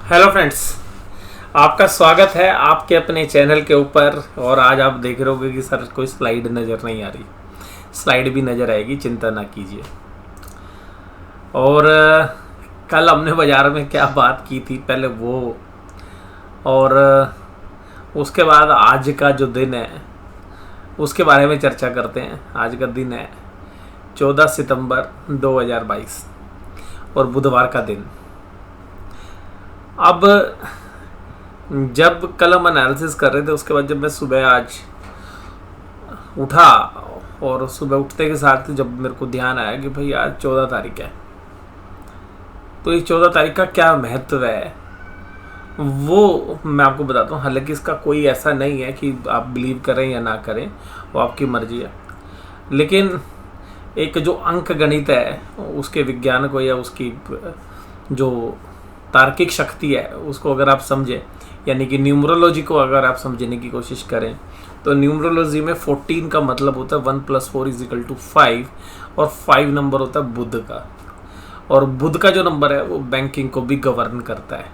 Hello friends, आपका स्वागत है आपके अपने चैनल के ऊपर। और आज आप देख रहे होगे कि सर कोई स्लाइड नज़र नहीं आ रही। स्लाइड भी नज़र आएगी, चिंता ना कीजिए। और कल हमने बाज़ार में क्या बात की थी पहले वो, और उसके बाद आज का जो दिन है उसके बारे में चर्चा करते हैं। आज का दिन है 14 सितंबर 2022 और बुधवार का दिन। अब जब कल हम एनालिसिस कर रहे थे, उसके बाद जब मैं सुबह आज उठा और सुबह उठते के साथ जब मेरे को ध्यान आया कि भाई आज 14 तारीख है, तो इस 14 तारीख का क्या महत्व है वो मैं आपको बताता हूँ। हालांकि इसका कोई ऐसा नहीं है कि आप बिलीव करें या ना करें, वो आपकी मर्जी है। लेकिन एक जो अंक गणित है उसके विज्ञान को या उसकी जो तार्किक शक्ति है उसको अगर आप समझें, यानी कि न्यूमरोलॉजी को अगर आप समझने की कोशिश करें, तो न्यूमरोलॉजी में 14 का मतलब होता है 1 + 4 = 5 और 5 नंबर होता है बुध का। और बुध का जो नंबर है वो बैंकिंग को भी गवर्न करता है,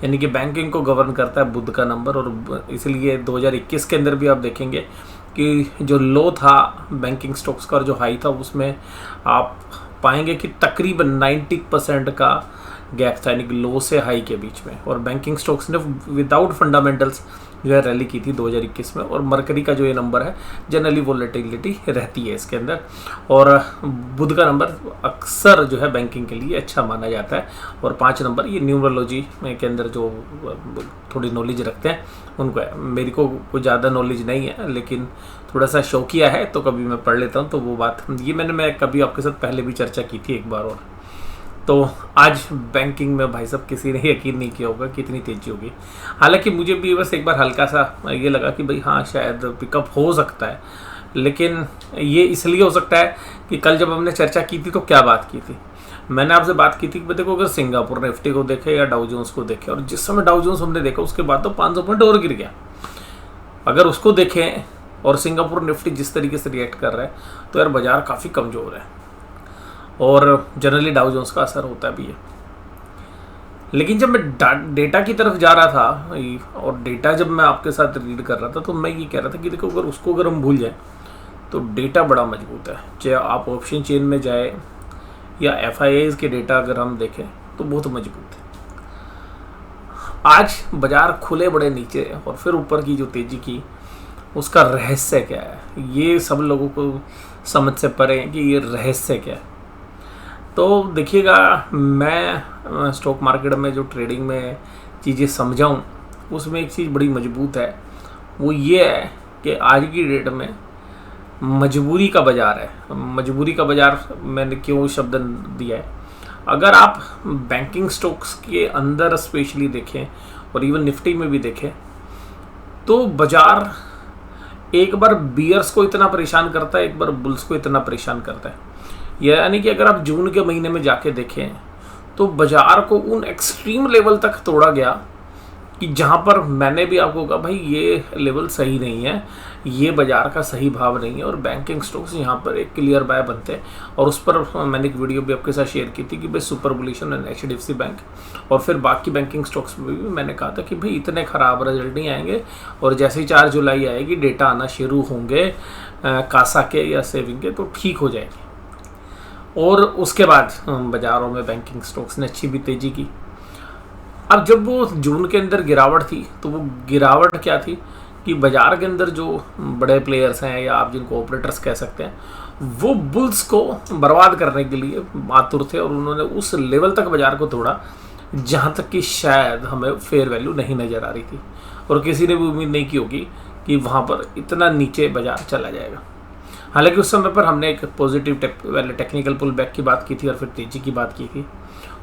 यानी कि बैंकिंग को गवर्न करता है बुध का नंबर। और इसलिए 2021 के अंदर भी आप देखेंगे कि जो लो था बैंकिंग स्टॉक्स का और जो हाई था, उसमें आप पाएंगे कि तकरीबन 90% का गैप था, यानी कि लो से हाई के बीच में। और बैंकिंग स्टॉक्स ने विदाउट फंडामेंटल्स जो है रैली की थी 2021 में। और मरकरी का जो ये नंबर है, जनरली वोलेटिलिटी रहती है इसके अंदर। और बुध का नंबर अक्सर जो है बैंकिंग के लिए अच्छा माना जाता है। और 5 नंबर ये न्यूमरोलॉजी के अंदर जो थोड़ी नॉलेज रखते हैं उनको है। मेरी को कोई ज़्यादा नॉलेज नहीं है, लेकिन थोड़ा सा शौकिया है तो कभी मैं पढ़ लेता हूँ। तो वो बात ये मैं कभी आपके साथ पहले भी चर्चा की थी एक बार। और तो आज बैंकिंग में भाई साहब किसी ने यकीन नहीं किया होगा कितनी तेजी होगी। हालांकि मुझे भी बस एक बार हल्का सा ये लगा कि भाई हाँ शायद पिकअप हो सकता है, लेकिन ये इसलिए हो सकता है कि कल जब हमने चर्चा की थी तो क्या बात की थी। मैंने आपसे बात की थी कि देखो, अगर सिंगापुर निफ्टी को देखे या डाउ जोन्स को देखे, और जिस समय डाउ जोन्स हमने देखा उसके बाद तो 500 पॉइंट और गिर गया। अगर उसको देखें और सिंगापुर निफ्टी जिस तरीके से रिएक्ट कर रहा है, तो यार बाजार काफ़ी कमज़ोर है और जनरली डाउ जोन्स का असर होता भी है। लेकिन जब मैं डेटा की तरफ जा रहा था और डेटा जब मैं आपके साथ रीड कर रहा था, तो मैं ये कह रहा था कि देखो, अगर हम भूल जाएं तो डेटा बड़ा मजबूत है। चाहे आप ऑप्शन चेन में जाए या FIIs के डेटा अगर हम देखें तो बहुत मजबूत है। आज बाजार खुले बड़े नीचे और फिर ऊपर की जो तेजी की, उसका रहस्य क्या है, ये सब लोगों को समझ से परे है कि ये रहस्य क्या है। तो देखिएगा, मैं स्टॉक मार्केट में जो ट्रेडिंग में चीज़ें समझाऊँ उसमें एक चीज़ बड़ी मजबूत है, वो ये है कि आज की डेट में मजबूरी का बाज़ार है। मजबूरी का बाज़ार मैंने क्यों शब्द दिया है, अगर आप बैंकिंग स्टॉक्स के अंदर स्पेशली देखें और इवन निफ्टी में भी देखें, तो बाज़ार एक बार बियर्स को इतना परेशान करता है, एक बार बुल्स को इतना परेशान करता है। यानी कि अगर आप जून के महीने में जाके देखें तो बाजार को उन एक्सट्रीम लेवल तक तोड़ा गया कि जहां पर मैंने भी आपको कहा भाई ये लेवल सही नहीं है, ये बाजार का सही भाव नहीं है, और बैंकिंग स्टॉक्स यहां पर एक क्लियर बाय बनते हैं। और उस पर मैंने एक वीडियो भी आपके साथ शेयर की थी कि भाई super bullish and HDFC bank और फिर बाकी बैंकिंग स्टॉक्स में भी मैंने कहा था कि भाई इतने ख़राब रिजल्ट नहीं आएंगे, और जैसे ही 4 जुलाई आएगी डेटा आना शुरू होंगे कासा के या सेविंग के, तो ठीक हो जाएगी। और उसके बाद बाज़ारों में बैंकिंग स्टॉक्स ने अच्छी भी तेज़ी की। अब जब वो जून के अंदर गिरावट थी, तो वो गिरावट क्या थी कि बाज़ार के अंदर जो बड़े प्लेयर्स हैं या आप जिनको ऑपरेटर्स कह सकते हैं, वो बुल्स को बर्बाद करने के लिए आतुर थे, और उन्होंने उस लेवल तक बाज़ार को तोड़ा जहाँ तक कि शायद हमें फेयर वैल्यू नहीं नज़र आ रही थी, और किसी ने भी उम्मीद नहीं की होगी कि वहाँ पर इतना नीचे बाज़ार चला जाएगा। हालांकि उस समय पर हमने एक पॉजिटिव टेक्निकल पुल बैक की बात की थी और फिर तेज़ी की बात की थी,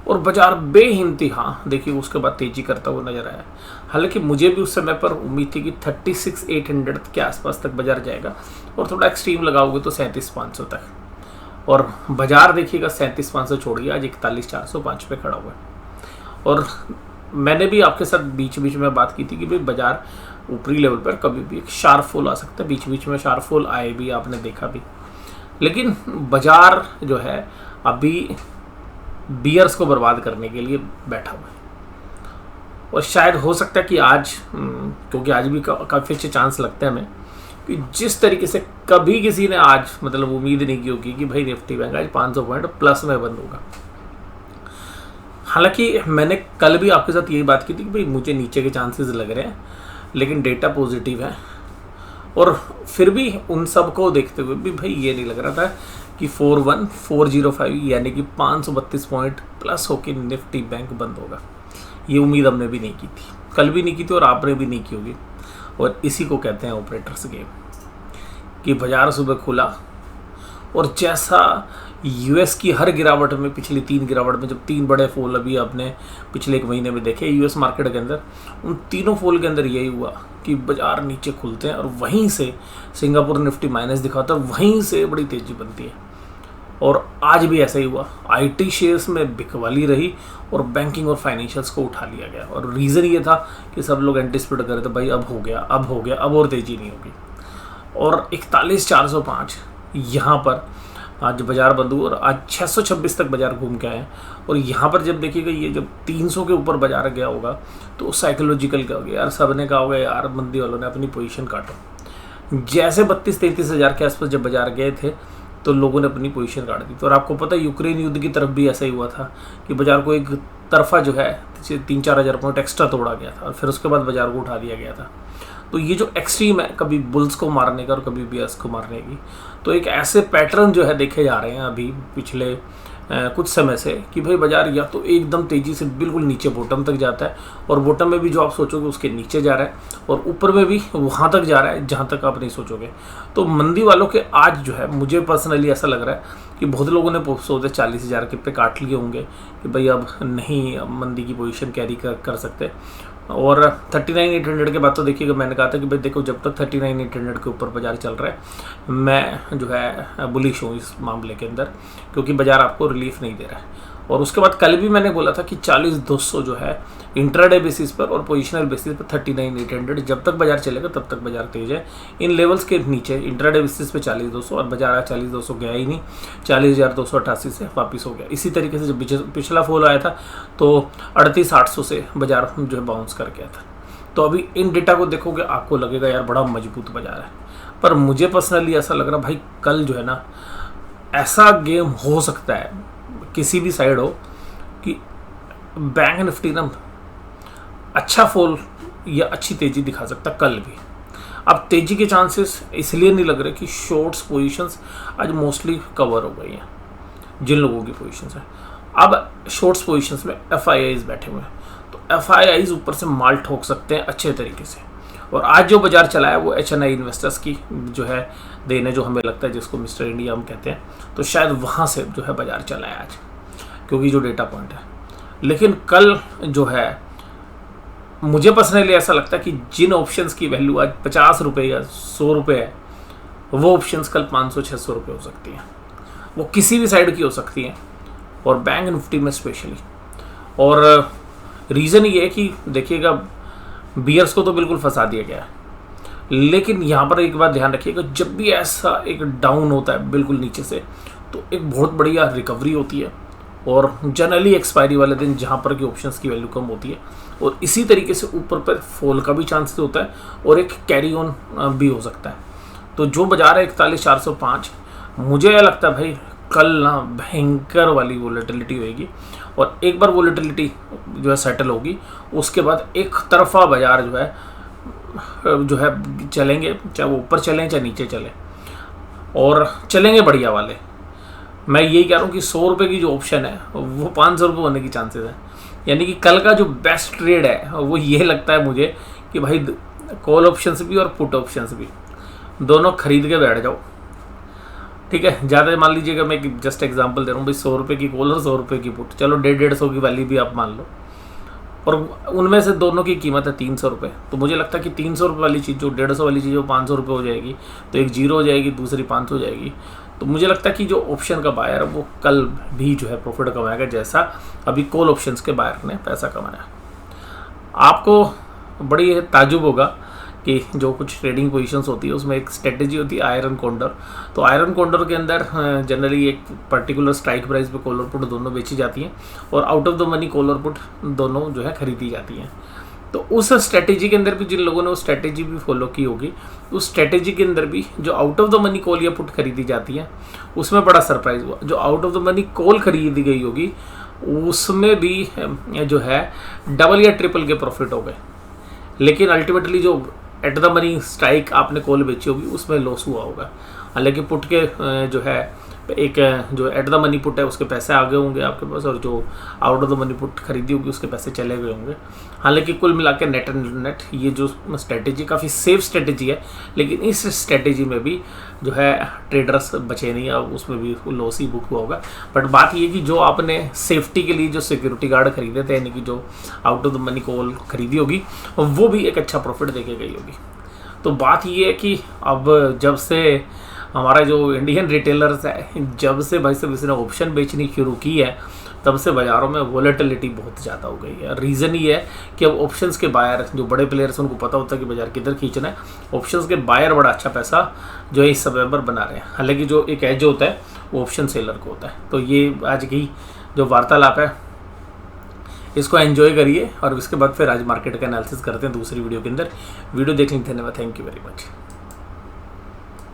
और बाजार बेइंतहा देखिए उसके बाद तेज़ी करता हुआ नजर आया। हालांकि मुझे भी उस समय पर उम्मीद थी कि 36,800 के आसपास तक बाजार जाएगा, और थोड़ा एक्सट्रीम लगाओगे तो 37,500 तक। और बाजार देखिएगा 37,500 छोड़िए आज 41,405 पे खड़ा हुआ है। और मैंने भी आपके साथ बीच बीच में बात की थी कि भाई बाजार ऊपरी लेवल पर कभी भी एक शार्प फॉल आ सकता है, बीच बीच में शार्प फॉल आए भी, आपने देखा भी। लेकिन बाजार जो है अभी बियर्स को बर्बाद करने के लिए बैठा हुआ है। और शायद हो सकता है कि आज क्योंकि आज भी काफ़ी अच्छे चांस लगते हैं हमें कि जिस तरीके से कभी किसी ने आज मतलब उम्मीद नहीं की होगी कि भाई निफ्टी बैंक आज 500 पॉइंट प्लस में बंद होगा। हालांकि मैंने कल भी आपके साथ यही बात की थी कि भाई मुझे नीचे के चांसेस लग रहे हैं, लेकिन डेटा पॉजिटिव है और फिर भी उन सब को देखते हुए भी भाई ये नहीं लग रहा था कि 41405 यानी कि 532 पॉइंट प्लस होकर निफ्टी बैंक बंद होगा। ये उम्मीद हमने भी नहीं की थी, कल भी नहीं की थी और आपने भी नहीं की होगी। और इसी को कहते हैं ऑपरेटर्स गेम कि बाजार सुबह खुला और जैसा यूएस की हर गिरावट में, पिछली 3 गिरावट में, जब 3 बड़े फॉल अभी आपने पिछले 1 महीने में देखे यूएस मार्केट के अंदर, उन तीनों फॉल के अंदर यही हुआ कि बाजार नीचे खुलते हैं और वहीं से सिंगापुर निफ्टी माइनस दिखाता है, वहीं से बड़ी तेज़ी बनती है। और आज भी ऐसा ही हुआ, आईटी शेयर्स में बिकवाली रही और बैंकिंग और फाइनेंशियल्स को उठा लिया गया। और रीज़न ये था कि सब लोग एंटिसिपेट कर रहे थे भाई अब हो गया, अब हो गया, अब और तेज़ी नहीं होगी। और 41,405 यहाँ पर आज बाजार बंद हुआ और आज 626 तक बाजार घूम के आए हैं। और यहाँ पर जब देखिएगा ये जब 300 के ऊपर बाजार गया होगा तो साइकोलॉजिकल क्या हो गया यार, सब ने कहा होगा यार मंदी वालों ने अपनी पोजीशन काटो। जैसे 32-33 हज़ार के आसपास जब बाजार गए थे तो लोगों ने अपनी पोजीशन काट दी थी। और आपको पता है यूक्रेन युद्ध की तरफ भी ऐसा ही हुआ था कि बाजार को एक तरफा जो है 3-4 हज़ार पॉइंट एक्स्ट्रा तोड़ा गया था और फिर उसके बाद बाजार को उठा दिया गया था। तो ये जो एक्सट्रीम है कभी बुल्स को मारने का और कभी बीयर्स को मारने की, तो एक ऐसे पैटर्न जो है देखे जा रहे हैं अभी पिछले कुछ समय से कि भाई बाजार या तो एकदम तेज़ी से बिल्कुल नीचे बॉटम तक जाता है और बॉटम में भी जो आप सोचोगे उसके नीचे जा रहा है और ऊपर में भी वहाँ तक जा रहा है जहाँ तक आप नहीं सोचोगे। तो मंदी वालों के आज जो है मुझे पर्सनली ऐसा लग रहा है कि बहुत लोगों ने सोचे 40,000 के पे काट लिए होंगे कि भाई अब नहीं मंदी की पोजीशन कैरी कर सकते। और 39,800 के बाद तो देखिएगा मैंने कहा था कि भाई देखो जब तक 39,800 के ऊपर बाजार चल रहा है मैं जो है बुलिश हूँ इस मामले के अंदर, क्योंकि बाजार आपको रिलीफ नहीं दे रहा है। और उसके बाद कल भी मैंने बोला था कि 40,200 जो है इंट्राडे बेसिस पर और पोजिशनल बेसिस पर 39,800 जब तक बाजार चलेगा तब तक बाजार तेज है। इन लेवल्स के नीचे इंट्राडे बेसिस पे 40,200 और बाजार 40,200 गया ही नहीं, 40,288 से वापस हो गया। इसी तरीके से जब पिछला फॉल आया था तो 38,800 से बाजार जो है बाउंस कर गया था। तो अभी इन डेटा को देखोगे आपको लगेगा यार बड़ा मजबूत बाजार है, पर मुझे पर्सनली ऐसा लग रहा भाई कल जो है ना ऐसा गेम हो सकता है किसी भी साइड हो कि बैंक निफ्टी ना अच्छा फॉल या अच्छी तेज़ी दिखा सकता कल भी। अब तेज़ी के चांसेस इसलिए नहीं लग रहे कि शॉर्ट्स पोजीशंस आज मोस्टली कवर हो गई हैं जिन लोगों की पोजीशंस है। अब शॉर्ट्स पोजीशंस में FIIs बैठे हुए हैं तो FIIs ऊपर से माल ठोक सकते हैं अच्छे तरीके से। और आज जो बाजार चला है वो HNI इन्वेस्टर्स की जो है देने, जो हमें लगता है जिसको मिस्टर इंडिया हम कहते हैं, तो शायद वहाँ से जो है बाजार चला है आज, क्योंकि जो डेटा पॉइंट है। लेकिन कल जो है मुझे पर्सनली ऐसा लगता है कि जिन ऑप्शंस की वैल्यू आज 50 रुपये या 100 रुपये है वो ऑप्शंस कल 500-600 रुपये हो सकती हैं। वो किसी भी साइड की हो सकती हैं और बैंक निफ्टी में स्पेशली। और रीज़न ये है कि देखिएगा बियर्स को तो बिल्कुल फंसा दिया गया है, लेकिन यहाँ पर एक बात ध्यान रखिएगा, जब भी ऐसा एक डाउन होता है बिल्कुल नीचे से तो एक बहुत बढ़िया रिकवरी होती है और जनरली एक्सपायरी वाले दिन जहाँ पर कि ऑप्शंस की वैल्यू कम होती है और इसी तरीके से ऊपर पर फॉल का भी चांसेस होता है और एक कैरी ऑन भी हो सकता है। तो जो बाजार है 41,405, मुझे यह लगता है भाई कल ना भयंकर वाली वोलेटिलिटी होगी और एक बार वोलेटिलिटी जो है सेटल होगी उसके बाद एक तरफा बाजार जो है चलेंगे, चाहे वो ऊपर चलें चाहे नीचे चलें, और चलेंगे बढ़िया वाले। मैं यही कह रहा हूँ कि 100 रुपये की जो ऑप्शन है वो 500 रुपये होने की चांसेस है। यानी कि कल का जो बेस्ट ट्रेड है वो ये लगता है मुझे कि भाई कॉल ऑप्शंस भी और पुट ऑप्शंस भी दोनों खरीद के बैठ जाओ, ठीक है। ज़्यादा मान लीजिएगा, मैं जस्ट एग्जांपल दे रहा हूँ भाई 100 रुपये की कॉल और 100 रुपये की पुट, चलो 150-150 की वैल्यू भी आप मान लो, और उनमें से दोनों की कीमत है 300 रुपये। तो मुझे लगता है कि 300 रुपये वाली चीज़ जो 150 वाली चीज़ वो 500 रुपये हो जाएगी, तो एक 0 हो जाएगी, दूसरी 500 हो जाएगी। तो मुझे लगता है कि जो ऑप्शन का बायर है वो कल भी जो है प्रॉफिट कमाएगा, जैसा अभी कॉल ऑप्शंस के बायर ने पैसा कमाया। आपको बड़ी ताजुब होगा कि जो कुछ ट्रेडिंग पोजीशंस होती है उसमें एक स्ट्रेटेजी होती है आयरन कॉन्डर। तो आयरन कॉन्डर के अंदर जनरली एक पर्टिकुलर स्ट्राइक प्राइस पे कॉल और पुट दोनों बेची जाती हैं और out of the money call और पुट दोनों जो है खरीदी जाती हैं। तो उस स्ट्रेटेजी के अंदर भी जिन लोगों ने वो स्ट्रेटेजी भी फॉलो की होगी, उस स्ट्रेटेजी के अंदर भी जो out of the money call या पुट खरीदी जाती है उसमें बड़ा सरप्राइज हुआ। जो out of the money call खरीदी गई होगी उसमें भी जो है डबल या ट्रिपल के प्रॉफिट हो गए, लेकिन अल्टीमेटली जो एट द मनी स्ट्राइक आपने कॉल बेची होगी उसमें लॉस हुआ होगा। हालांकि पुट के जो है एक जो एट द मनी पुट है उसके पैसे आ गए होंगे आपके पास, और जो out of the money put खरीदी होगी उसके पैसे चले गए होंगे। हालांकि कुल मिला के नेट एंड नेट ये जो स्ट्रेटेजी काफ़ी सेफ स्ट्रेटेजी है, लेकिन इस स्ट्रेटेजी में भी जो है ट्रेडर्स बचे नहीं, अब उसमें भी लॉस ही बुक हुआ होगा। बट बात ये कि जो आपने सेफ्टी के लिए जो सिक्योरिटी गार्ड खरीदे थे, यानी कि जो out of the money call खरीदी होगी, वो भी एक अच्छा प्रॉफिट देके गई होगी। तो बात ये है कि अब जब से हमारा जो इंडियन रिटेलर्स है, जब से भाई साहब इसने ऑप्शन बेचनी शुरू की है, तब से बाज़ारों में वॉलेटिलिटी बहुत ज़्यादा हो गई है। रीज़न ये है कि अब ऑप्शंस के बायर जो बड़े प्लेयर्स उनको पता होता है कि बाज़ार किधर खींचना है, ऑप्शंस के बायर बड़ा अच्छा पैसा जो है इस समय पर बना रहे हैं। हालांकि जो एक एज होता है वो ऑप्शन सेलर को होता है। तो ये आज की जो वार्तालाप है इसको एंजॉय करिए, और इसके बाद फिर आज मार्केट का एनालिसिस करते हैं दूसरी वीडियो के अंदर। वीडियो देखने के लिए धन्यवाद, थैंक यू वेरी मच।